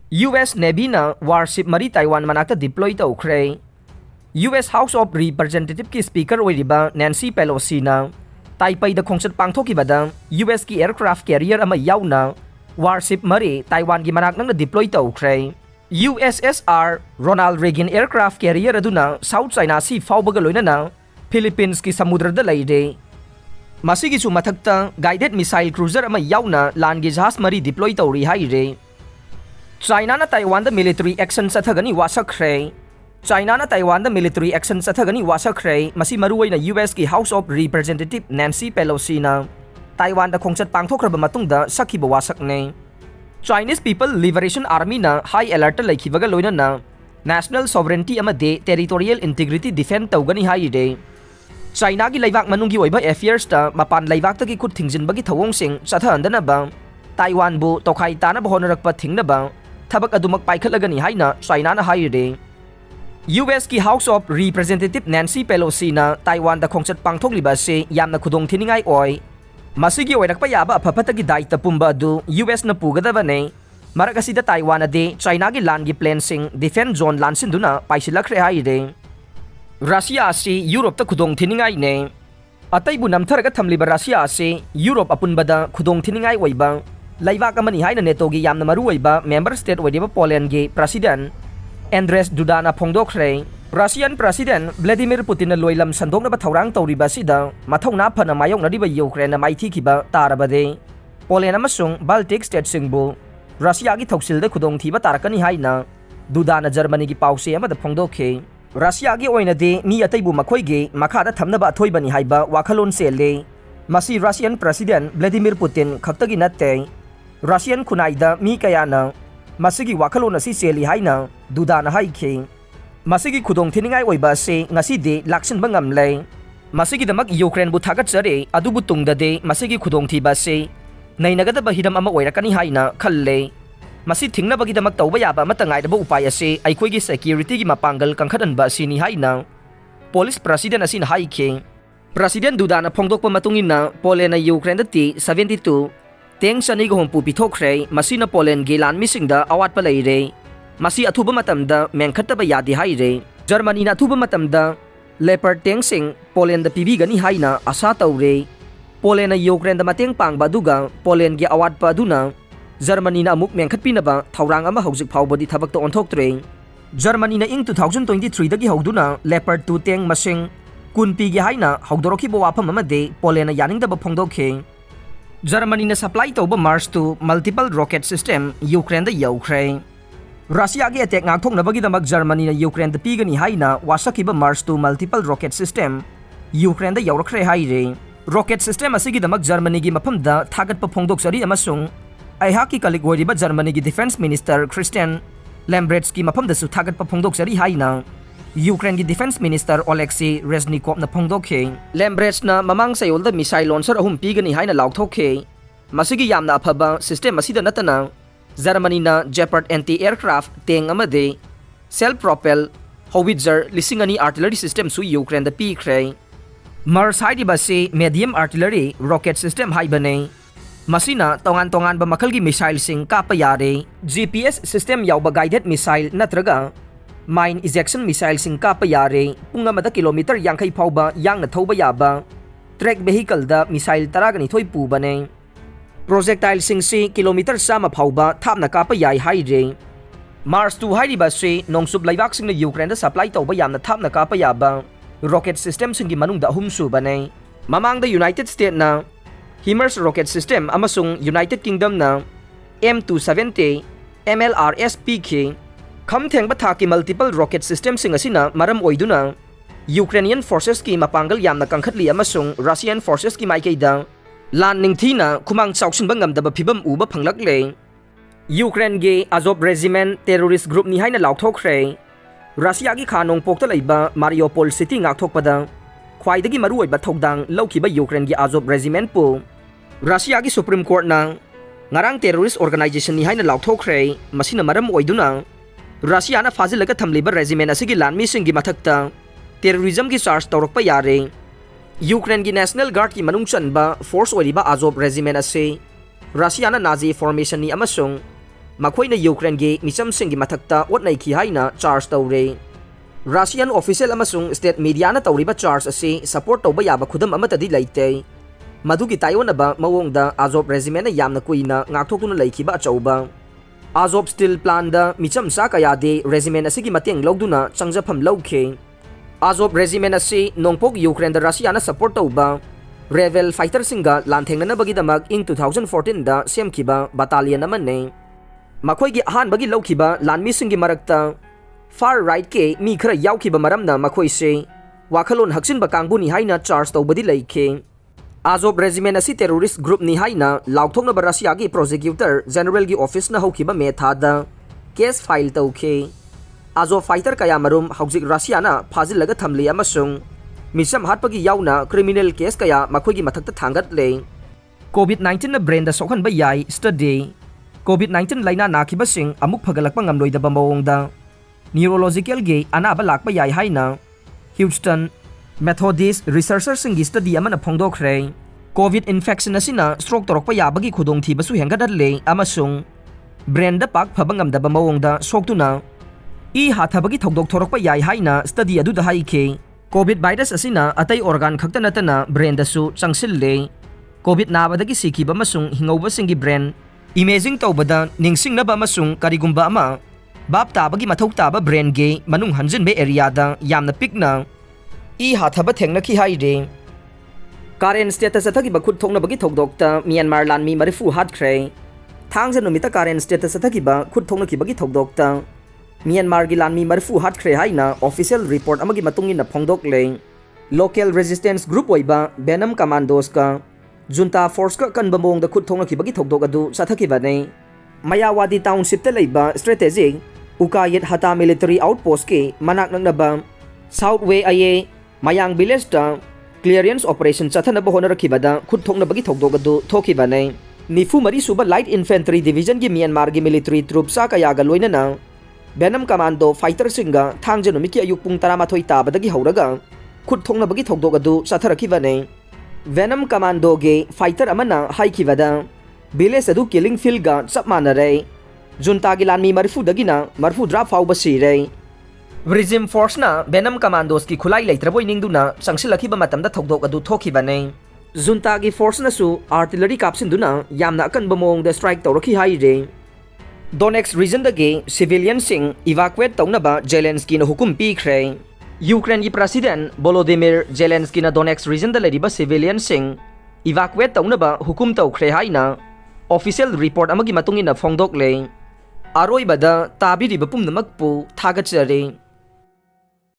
US Navy na warship mari Taiwan manakta deploy tawkhre. US House of Representative ki Speaker oiriba Nancy Pelosi na Taipei da khongsat pangthokibada US ki aircraft carrier ama yauna warship mari Taiwan gi manak nang na deploy tawkhre. USSR Ronald Reagan aircraft carrier aduna South China Sea fawbaga loinana Philippines ki samudra da leide. Masigi su mathakta guided missile cruiser ama yauna land gi jahaz mari deploy tawri haire. China na Taiwan da military action Chathagani Washakhre. China na Taiwan da military action Chathagani Washakhre masi maruway na US ki House of Representative Nancy Pelosi na Taiwan da khongsat pangthokraba matungda sakhiba wasakne. Chinese People Liberation Army na high alert laikhibaga loina na national sovereignty amade territorial integrity defend tawgani haide. China gi laibak manunggi oiba affairs ta mapan laibak ta gi khut thingjinbagi thawong sing chathandana ba Taiwan bu tokhai tana ba honarakpa thingnaba thabak adumak paikhatlagani haina China na haide. US ki House of Representative Nancy Pelosi na Taiwan da khongsat pangthokliba se yamna khudong thiningai oi. Masigi oirakpa yaba apapatagi daita pumba du US na pugadaba ne. Marakasida Taiwan ade China gi land gi plan sing defend zone lansin duna paisilakre haide. Russia si Europe ta khudong thiningai ne. Atay bu namtharaga thamliba Russia si Europe apunbada khudong thiningai oiba laibak amani haina NATO gi yamna maruoiba member state oidiba Poland gi president Andrzej Duda na phongdokhre. Russian President Vladimir Putin na loilam sandokna ba thaurang tawriba sida mathongna phana mayong na diba Ukraine na maithhi kiba tarabade. Poland amasung Baltic state singbu Russia gi thoksilda khudong thiba tarakani haina Duda na Germany gi pause amada phongdokhe. Russia gi oina de mi ataibu makhoi gi makhada thamnaba athoibani haiba wakhalon sele. Masi Russian President Vladimir Putin khaktagi natte Russian kunaida mi kayana masigi wakhalon asi seli haina Duda na haikhe. Masigi khudong thiningai oiba se ngasi de laksin bangam le. Masigi damak Ukraine bu thagat chare adubu tungda de masigi khudong thiba se nainagada bahidam ama oirakani haina khalle. Masi thingna bagi damak tawba yaba matangai da upaya se aikhoi gi security gi mapangal kangkhadan ba sini haina Polish President asin haikhe. President Duda na phongdokpa matungin na Poland na Ukraine da ti 72 teng sani go hompu pithokre masina Poland gi lan misingda awat pa leire. Masi athuba matamda mengkhattaba yadi haire. Germany na athuba matamda Leopard tank sing Poland da pibigani haina asa tawre. Poland na Ukraine da mateng pangba duga Poland gi awat pa duna Germany na amuk mengkhatpinaba thaurang ama hojik phawbadi thabak to onthoktre. Germany na ing 2023 dagi hawduna Leopard 2 tank masing kunpi gi haina hawdoroki bo wafam amade Poland na yaningdaba phongdokhe. Germany na supply tawba Mars 2 multiple rocket system Ukraine da yaukhre. Russia gi attack ngakthok nabagi damak Germany na Ukraine da pigani haina Washakhre Mars 2 multiple rocket system Ukraine da yaurakhre haire. Rocket system asigi damak Germany gi maphamda thagat pa phongdok sari amasung aihaki kalik oiriba Germany gi defense minister Christian Lambrecht ki maphamda su thagat pa phongdok sari haina Ukraine gi defense minister Alexei Reznikov na phongdokhe. Lambrecht na mamang sayol da missile launcher ahum pigani haina lauthokhe. Masigi yamna aphaba system asida natana Germany na Gepard anti-aircraft tank amade self-propelled howitzer lisingani artillery system su Ukraine da pikre. Mars haidiba se medium artillery rocket system haibane. Masina tongan-tongan ba makhalgi missile sing kapa yare. GPS system yauba guided missile natraga mine ejection missile sing kapa yare. Pungamada kilometer yangkai phauba yang na thoba yaba track vehicle da missile taragani thoi pu bane. Projectile sing si kilometer sama phauba thapna kapa yai haire. Mars 2 hairiba se nongsub laibak sing na Ukraine da supply tawba yamna thapna kapa yaba rocket system sing gi manungda humsu bane. Mamang da United States na HIMARS rocket system amasung United Kingdom na M270 MLRS-PK khamtheng bathaki multiple rocket system sing asina maram oiduna Ukrainian forces ki mapangal yamna kangkhatli amasung Russian forces ki maikeida lan ningthina khumang chawksin bangam daba phibam uba phanglakle. Ukraine ge Azov regiment terrorist group ni haina lauthokre. Russia gi khanong pokta leiba Mariupol city ngakthokpada khwaidagi maruoiba thodang laukiba Ukraine gi Azov regiment pu Russia gi Supreme Court na ngarang terrorist organization ni haina lauthokre. Masina maram oiduna Russia na fazilaga thamliba regiment asigi lan mi singi mathakta terrorism gi charge tawrokpa yare. Ukraine gi National Guard ki manung chanba force oiriba Azov regiment ase Russia na Nazi formation ni amasung ꯃꯈꯣꯏꯅ ꯌꯨꯀ꯭ꯔꯦꯟꯒꯤ ꯃꯤꯆꯝꯁꯤꯡꯒꯤ ꯃꯊꯛꯇ ꯑꯣꯠꯅꯩꯈꯤ ꯍꯥꯏꯅ charge ꯇꯧꯔꯦ Russian official ꯑꯃꯁꯨꯡ state ꯃꯤꯗꯤꯌꯥꯅ ꯇꯧꯔꯤꯕ charge ꯑꯁꯤ support ꯇꯧꯕ ꯌꯥꯕ ꯈꯨꯗꯝ ꯑꯃꯠꯇꯗꯤ ꯂꯩꯇꯦ ꯃꯗꯨꯒꯤ ꯇꯥꯏꯑꯣꯟꯅꯕ ꯃꯑꯣꯡꯗ ꯑꯖꯣꯞ ꯔꯦꯖꯤꯃꯦꯟꯅ ꯌꯥꯝꯅ ꯀꯨꯏꯅ ꯉꯥꯛꯊꯣꯛꯇꯨꯅ ꯂꯩꯈꯤꯕ ꯑꯆꯧꯕ ꯑꯖꯣꯞ ꯁ꯭ꯇꯤꯜ ꯄ꯭ꯂꯥꯟꯗ ꯃꯤꯆꯝꯆꯥ ꯀꯌꯥꯗꯤ ꯔꯦꯖꯤꯃꯦꯟ ꯑꯁꯤꯒꯤ ꯃꯇꯦꯡ ꯂꯧꯗꯨꯅ ꯆꯪꯖꯐꯝ ꯂꯧꯈꯤ ꯑꯖꯣꯞ ꯔꯦꯖꯤꯃꯦꯟ ꯑꯁꯤ ꯅꯣꯡꯄꯣꯛ ꯌꯨꯀ꯭ꯔꯦꯟꯗ ꯔꯁꯤꯌꯥꯅ ꯁꯄꯣꯔꯠ ꯇꯧꯕ ꯔꯦꯚꯦꯜ ꯐꯥꯏꯇꯔꯁꯤꯡꯒ ꯂꯥꯟꯊꯦꯡꯅꯅꯕꯒꯤꯗꯃꯛ ꯏꯪ 2014ꯗ ꯁꯦꯝꯈꯤꯕ ꯕꯇꯥꯂꯤꯌꯟ ꯑꯃꯅꯤ ꯃꯈꯣꯏꯒꯤ ꯑꯍꯥꯟꯕꯒꯤ ꯂꯧꯈꯤꯕ ꯂꯥꯟꯃꯤꯁꯤꯡꯒꯤ ꯃꯔꯛꯇ ꯐꯥꯔ ꯔꯥꯏꯠꯀꯤ ꯃꯤ ꯈꯔ ꯌꯥꯎꯈꯤꯕ ꯃꯔꯝꯅ ꯃꯈꯣꯏꯁꯤ ꯋꯥꯈꯜꯂꯣꯟ ꯍꯛꯆꯤꯟꯕ ꯀꯥꯡꯕꯨꯅꯤ ꯍꯥꯏꯅ ꯆꯥꯔꯖ ꯇꯧꯕꯗꯤ ꯂꯩꯈꯤ ꯑꯖꯣꯞ ꯔꯦꯖꯤꯃꯦꯟ ꯑꯁꯤ ꯇꯦꯔꯣꯔꯤꯁꯠ ꯒ꯭ꯔꯨꯞꯅꯤ ꯍꯥꯏꯅ ꯂꯥꯎꯊꯣꯛꯅꯕ ꯔꯁꯤꯌꯥꯒꯤ ꯄ꯭ꯔꯣꯁꯤꯀ꯭ꯌꯨꯇꯔ ꯖꯦꯅꯔꯦꯜꯒꯤ ꯑꯣꯐꯤꯁꯅ ꯍꯧꯈꯤꯕ ꯃꯦ ꯊꯥꯗ ꯀꯦꯁ ꯐꯥꯏꯜ ꯇꯧꯈꯤ ꯑꯖꯣꯞ ꯐꯥꯏꯇꯔ ꯀꯌꯥꯃꯔꯨꯝ ꯍꯧꯖꯤꯛ ꯔꯁꯤꯌꯥꯅ ꯐꯥꯖꯤꯜꯂꯒ ꯊꯝꯂꯤ ꯑꯃꯁꯨꯡ ꯃꯤꯆꯝ ꯍꯥꯠꯄꯒꯤ ꯌꯥꯎꯅ ꯀ꯭ꯔꯤꯃꯤꯅꯦꯜ ꯀꯦꯁ ꯀꯌꯥ ꯃꯈꯣꯏꯒꯤ ꯃꯊꯛꯇ ꯊꯥꯡꯒꯠꯂꯦ COVID-19ꯅ ꯕ꯭ꯔꯦꯟꯗ ꯁꯣꯛꯍꯟꯕ ꯌꯥꯏ ꯁ꯭ꯇꯗꯤ COVID-19 ꯂꯩꯅꯥ ꯅꯥꯈꯤꯕꯁꯤꯡ ꯑꯃꯨꯛ ꯐꯒꯠꯂꯛꯄ ꯉꯝꯂꯣꯏꯗꯕ ꯃꯑꯣꯡꯗ ꯅ꯭ꯌꯨꯔꯣꯂꯣꯖꯤꯀꯦꯜꯒꯤ ꯑꯅꯥꯕ ꯂꯥꯛꯄ ꯌꯥꯏ ꯍꯥꯏꯅ ꯍ꯭ꯌꯨꯁꯇꯟ ꯃꯦꯊꯣꯗꯤꯁ ꯔꯤꯁꯔꯆꯔꯁꯤꯡꯒꯤ ꯁ꯭ꯇꯗꯤ ꯑꯃꯅ ꯐꯣꯡꯗꯣꯛꯈ꯭ꯔꯦ ꯀꯣꯚꯤꯗ ꯏꯟꯐꯦꯛꯁꯟ ꯑꯁꯤꯅ ꯁ꯭ꯇ꯭ꯔꯣꯛ ꯇꯧꯔꯛꯄ ꯌꯥꯕꯒꯤ ꯈꯨꯗꯣꯡꯊꯤꯕꯁꯨ ꯍꯦꯟꯒꯠꯍꯜꯂꯦ ꯑꯃꯁꯨꯡ ꯕ꯭ꯔꯦꯟꯗ ꯄꯥꯛ ꯐꯕ ꯉꯝꯗꯕ ꯃꯑꯣꯡꯗ ꯁꯣꯛꯇꯨꯅ ꯏ ꯍꯥꯊꯕꯒꯤ ꯊꯧꯗꯣꯛ ꯊꯣꯔꯛꯄ ꯌꯥꯏ ꯍꯥꯏꯅ ꯁ꯭ꯇꯗꯤ ꯑꯗꯨꯗ ꯍꯥꯏꯈꯤ ꯀꯣꯚꯤꯗ ꯚꯥꯏꯔꯁ ꯑꯁꯤꯅ ꯑꯇꯩ ꯑꯣꯔꯒꯥꯟ ꯈꯛꯇ ꯅꯠꯇꯅ ꯕ꯭ꯔꯦꯟꯗꯁꯨ ꯆꯪꯁꯤꯜꯂꯦ ꯀꯣꯚꯤꯗ ꯅꯥꯕꯗꯒꯤ ꯁꯤꯈꯤꯕ ꯑꯃꯁꯨꯡ ꯍꯤꯡꯍꯧꯕꯁꯤꯡꯒꯤ ꯕ꯭ꯔꯦꯟ ꯏꯃꯦꯖꯤꯡ ꯇꯧꯕꯗ ꯅꯤꯡꯁꯤꯡꯅꯕ ꯑꯃꯁꯨꯡ ꯀꯔꯤꯒꯨꯝꯕ ꯑꯃ ꯚꯥꯞ ꯇꯥꯕꯒꯤ ꯃꯊꯧ ꯇꯥꯕ ꯕ꯭ꯔꯦꯟꯒꯤ ꯃꯅꯨꯡ ꯍꯟꯖꯤꯟꯕ ꯑꯦꯔꯤꯌꯥꯗ ꯌꯥꯝꯅ ꯄꯤꯛꯅ ꯏ ꯍꯥꯊꯕ ꯊꯦꯡꯅꯈꯤ ꯍꯥꯏꯔꯦ ꯀꯥꯔꯦꯟ ꯁ꯭ꯇꯦꯠꯇ ꯆꯠꯊꯈꯤꯕ ꯈꯨꯠ ꯊꯣꯛꯅꯕꯒꯤ ꯊꯧꯗꯣꯛꯇ ꯃ꯭ꯌꯥꯟꯃꯥꯔ ꯂꯥꯟꯃꯤ 40 ꯍꯥꯠꯈ꯭ꯔꯦ ꯊꯥꯡꯖ ꯅꯨꯃꯤꯠꯇ ꯀꯥꯔꯦꯟ ꯁ꯭ꯇꯦꯠꯇ ꯆꯠꯊꯈꯤꯕ ꯈꯨꯠ ꯊꯣꯛꯅꯈꯤꯕꯒꯤ ꯊꯧꯗꯣꯛꯇ ꯃ꯭ꯌꯥꯟꯃꯥꯔꯒꯤ ꯂꯥꯟꯃꯤ 40 ꯍꯥꯠꯈ꯭ꯔꯦ ꯍꯥꯏꯅ ꯑꯣꯐꯤꯁꯤꯌꯦꯜ ꯔꯤꯄꯣꯔꯠ ꯑꯃꯒꯤ ꯃꯇꯨꯡ ꯏꯟꯅ ꯐꯣꯡꯗꯣꯛꯂꯦ ꯂꯣꯀꯦꯜ ꯔꯦꯖꯤꯁꯇꯦꯟꯁ ꯒ꯭ꯔꯨꯞ ꯑꯣꯏꯕ ꯕꯦꯅꯝ ꯀꯃꯥꯟꯗꯣꯁꯀ ꯖꯨꯟꯇꯥ ꯐꯣꯔꯁꯀ ꯀꯟꯕ ꯃꯑꯣꯡꯗ ꯈꯨꯠ ꯊꯣꯛꯅꯈꯤꯕꯒꯤ ꯊꯧꯗꯣꯛ ꯑꯗꯨ ꯆꯠꯊꯈꯤꯕꯅꯤ ꯃꯌꯥꯋꯥꯗꯤ ꯇꯥꯎꯟꯁꯤꯞꯇ ꯂꯩꯕ ꯁ꯭ꯇ꯭ꯔꯦꯇꯦꯖꯤꯛ ꯎꯀꯥꯌꯦꯠ ꯍꯇꯥ ꯃꯤꯂꯤꯇꯔꯤ ꯑꯥꯎꯠꯄꯣꯁꯠꯀꯤ ꯃꯅꯥꯛ ꯅꯛꯅꯕ ꯁꯥꯎꯠ ꯋꯦ ꯑꯌꯦ ꯃꯌꯥꯡ ꯚꯤꯂꯦꯖꯇ ꯀ꯭ꯂꯤꯌꯔꯦꯟꯁ ꯑꯣꯄꯔꯦꯁꯟ ꯆꯠꯊꯅꯕ ꯍꯣꯠꯅꯔꯛꯈꯤꯕꯗ ꯈꯨꯠ ꯊꯣꯛꯅꯕꯒꯤ ꯊꯧꯗꯣꯛ ꯑꯗꯨ ꯊꯣꯛꯈꯤꯕꯅꯤ 94 ꯁꯨꯕ ꯂꯥꯏꯠ ꯏꯟꯐꯦꯟꯇ꯭ꯔꯤ ꯗꯤꯚꯤꯖꯟꯒꯤ ꯃ꯭ꯌꯥꯟꯃꯥꯔꯒꯤ ꯃꯤꯂꯤꯇꯔꯤ ꯇ꯭ꯔꯨꯞꯁꯥ ꯀꯌꯥꯒ ꯂꯣꯏꯅꯅ ꯕꯦꯅꯝ ꯀꯃꯥꯟꯗꯣ ꯐꯥꯏꯇꯔꯁꯤꯡꯒ ꯊꯥꯡꯖ ꯅꯨꯃꯤꯠꯀꯤ ꯑꯌꯨꯛ ꯄꯨꯡ 12 ꯇꯥꯕꯗꯒꯤ ꯍꯧꯔꯒ ꯈꯨꯠ ꯊꯣꯛꯅꯕꯒꯤ ꯊꯧꯗꯣꯛ ꯑꯗꯨ ꯆꯠꯊꯔꯛꯈꯤꯕꯅꯤ ꯕꯦꯅꯝ ꯀꯃꯥꯟꯗꯣꯒꯤ ꯐꯥꯏꯇꯔ ꯑꯃꯅ ꯍꯥꯏꯈꯤꯕꯗ ꯚꯤꯂꯦꯖ ꯑꯗꯨ ꯀꯤꯂꯤꯡ ꯐꯤꯜꯒ ꯆꯞ ꯃꯥꯟꯅꯔꯦ ꯖꯨꯟꯇꯥꯒꯤ ꯂꯥꯟꯃꯤ 40 40 ꯐꯥꯎꯕ ꯁꯤꯔꯦ ꯔꯤꯖꯤꯝ ꯐꯣꯔꯁꯅ ꯕꯦꯅꯝ ꯀꯃꯥꯟꯗꯣꯁꯀꯤ ꯈꯨꯠꯂꯥꯏ ꯂꯩꯇ꯭ꯔꯕꯣꯏ ꯅꯤꯡꯗꯨꯅ ꯆꯪꯁꯤꯜꯂꯛꯈꯤꯕ ꯃꯇꯝꯗ ꯊꯧꯗꯣꯛ ꯑꯗꯨ ꯊꯣꯛꯈꯤꯕꯅꯤ ꯖꯨꯟꯇꯥꯒꯤ ꯐꯣꯔꯁꯅꯁꯨ ꯑꯥꯔꯇꯤꯂꯔꯤ ꯀꯥꯞꯁꯤꯟꯗꯨꯅ ꯌꯥꯝꯅ ꯑꯀꯟꯕ ꯃꯑꯣꯡꯗ ꯁ꯭ꯇ꯭ꯔꯥꯏꯛ ꯇꯧꯔꯛꯈꯤ ꯍꯥꯏꯔꯦ ꯗꯣꯅꯦꯛꯁ ꯔꯤꯖꯟꯗꯒꯤ ꯁꯤꯚꯤꯂꯤꯌꯟꯁꯤꯡ ꯏꯚꯥꯀ꯭ꯋꯦꯠ ꯇꯧꯅꯕ ꯖꯦꯂꯦꯟꯁꯀꯤꯅ ꯍꯨꯀꯨꯝ ꯄꯤꯈ꯭ꯔꯦ ꯌꯨꯀ꯭ꯔꯦꯟꯒꯤ ꯄ꯭ꯔꯦꯁꯤꯗꯦꯟꯠ ꯚꯣꯂꯣꯗꯤꯃꯤꯔ ꯖꯦꯂꯦꯟꯁꯀꯤꯅ ꯗꯣꯅꯦꯛꯁ ꯔꯤꯖꯟꯗ ꯂꯩꯔꯤꯕ ꯁꯤꯚꯤꯂꯤꯌꯟꯁꯤꯡ ꯏꯚꯥꯀ꯭ꯋꯦꯠ ꯇꯧꯅꯕ ꯍꯨꯀꯨꯝ ꯇꯧꯈ꯭ꯔꯦ ꯍꯥꯏꯅ ꯑꯣꯐꯤꯁꯤꯌꯦꯜ ꯔꯤꯄꯣꯔꯠ ꯑꯃꯒꯤ ꯃꯇꯨꯡ ꯏꯟꯅ ꯐꯣꯡꯗꯣꯛꯂꯦ ꯑꯔꯣꯏꯕꯗ ꯇꯥꯕꯤꯔꯤꯕ ꯄꯨꯝꯅꯃꯛꯄꯨ ꯊꯥꯒꯠꯆꯔꯤ